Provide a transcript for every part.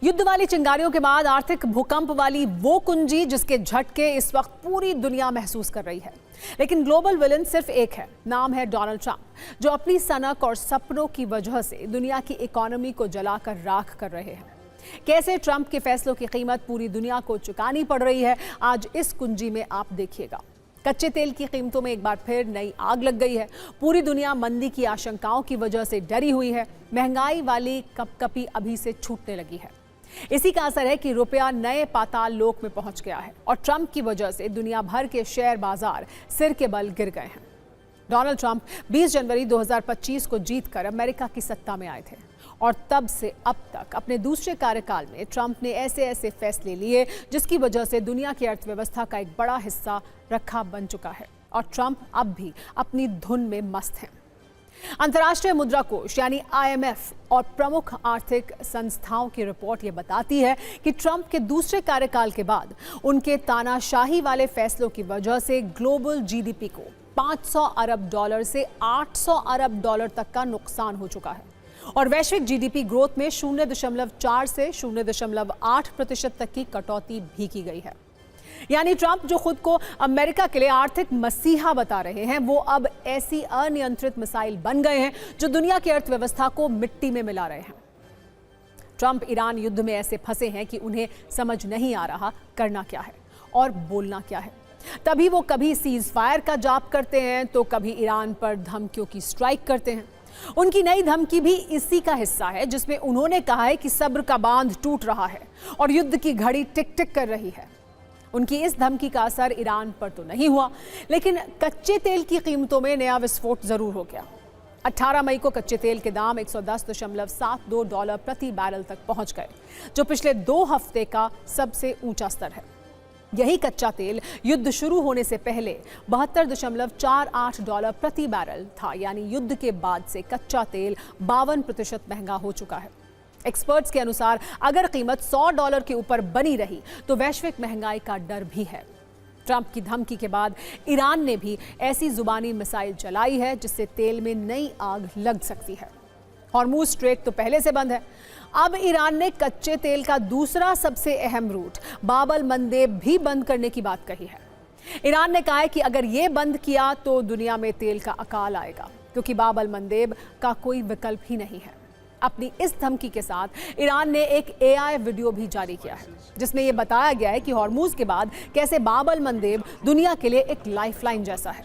युद्ध वाली चिंगारियों के बाद आर्थिक भूकंप वाली वो कुंजी जिसके झटके इस वक्त पूरी दुनिया महसूस कर रही है। लेकिन ग्लोबल विलन सिर्फ एक है, नाम है डोनाल्ड ट्रंप, जो अपनी सनक और सपनों की वजह से दुनिया की इकोनॉमी को जलाकर राख कर रहे हैं। कैसे ट्रंप के फैसलों की कीमत पूरी दुनिया को चुकानी पड़ रही है, आज इस कुंजी में आप देखिएगा। कच्चे तेल की कीमतों में एक बार फिर नई आग लग गई है। पूरी दुनिया मंदी की आशंकाओं की वजह से डरी हुई है। महंगाई वाली कपकपी अभी से छूटने लगी है। इसी का असर है कि रुपया नए पाताल लोक में पहुंच गया है और ट्रंप की वजह से दुनिया भर के शेयर बाजार सिर के बल गिर गए हैं। डोनाल्ड ट्रंप 20 जनवरी 2025 को जीतकर अमेरिका की सत्ता में आए थे और तब से अब तक अपने दूसरे कार्यकाल में ट्रंप ने ऐसे फैसले लिए जिसकी वजह से दुनिया की अर्थव्यवस्था का एक बड़ा हिस्सा रखा बन चुका है और ट्रंप अब भी अपनी धुन में मस्त हैं। अंतर्राष्ट्रीय मुद्रा कोष यानी IMF और प्रमुख आर्थिक संस्थाओं की रिपोर्ट ये बताती है कि ट्रंप के दूसरे कार्यकाल के बाद उनके तानाशाही वाले फैसलों की वजह से ग्लोबल GDP को 500 अरब डॉलर से 800 अरब डॉलर तक का नुकसान हो चुका है और वैश्विक GDP ग्रोथ में 0.4 से 0.8% तक की कटौती भी की गई है। यानी ट्रंप जो खुद को अमेरिका के लिए आर्थिक मसीहा बता रहे हैं, वो अब ऐसी अनियंत्रित मिसाइल बन गए हैं जो दुनिया की अर्थव्यवस्था को मिट्टी में मिला रहे हैं। ट्रंप ईरान युद्ध में ऐसे फंसे हैं कि उन्हें समझ नहीं आ रहा करना क्या है और बोलना क्या है। तभी वो कभी सीज फायर का जाप करते हैं तो कभी ईरान पर धमकियों की स्ट्राइक करते हैं। उनकी नई धमकी भी इसी का हिस्सा है जिसमें उन्होंने कहा है कि सब्र का बांध टूट रहा है और युद्ध की घड़ी टिक टिक कर रही है। उनकी इस धमकी का असर ईरान पर तो नहीं हुआ, लेकिन कच्चे तेल की कीमतों में नया विस्फोट जरूर हो गया। 18 मई को कच्चे तेल के दाम 110.72 डॉलर प्रति बैरल तक पहुंच गए, जो पिछले 2 हफ्ते का सबसे ऊंचा स्तर है। यही कच्चा तेल युद्ध शुरू होने से पहले 72.48 डॉलर प्रति बैरल था, यानी युद्ध के बाद से कच्चा तेल 52% महंगा हो चुका है। एक्सपर्ट्स के अनुसार अगर कीमत $100 के ऊपर बनी रही तो वैश्विक महंगाई का डर भी है। ट्रंप की धमकी के बाद ईरान ने भी ऐसी जुबानी मिसाइल चलाई है जिससे तेल में नई आग लग सकती है। हॉर्मुज स्ट्रेट तो पहले से बंद है। अब ईरान ने कच्चे तेल का दूसरा सबसे अहम रूट बाब अल मंदेब भी बंद करने की बात कही है। ईरान ने कहा है कि अगर ये बंद किया तो दुनिया में तेल का अकाल आएगा, क्योंकि बाब अल मंदेब का कोई विकल्प ही नहीं है। अपनी इस धमकी के साथ ईरान ने एक AI वीडियो भी जारी किया है जिसमें यह बताया गया है कि हॉर्मुज के बाद कैसे बाब अल मंदेब दुनिया के लिए एक लाइफलाइन जैसा है।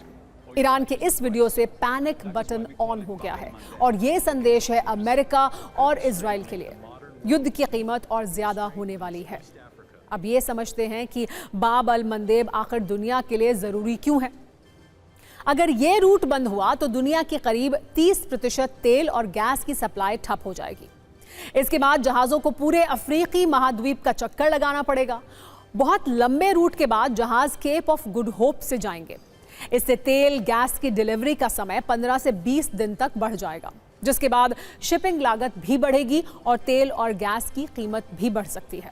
ईरान के इस वीडियो से पैनिक बटन ऑन हो गया है और ये संदेश है अमेरिका और इजराइल के लिए, युद्ध की कीमत और ज्यादा होने वाली है। अब ये समझते हैं कि बाब अल मंदेब आखिर दुनिया के लिए जरूरी क्यों है। अगर ये रूट बंद हुआ तो दुनिया के करीब 30% तेल और गैस की सप्लाई ठप हो जाएगी। इसके बाद जहाज़ों को पूरे अफ्रीकी महाद्वीप का चक्कर लगाना पड़ेगा। बहुत लंबे रूट के बाद जहाज़ केप ऑफ गुड होप से जाएंगे। इससे तेल गैस की डिलीवरी का समय 15 से 20 दिन तक बढ़ जाएगा, जिसके बाद शिपिंग लागत भी बढ़ेगी और तेल और गैस की कीमत भी बढ़ सकती है।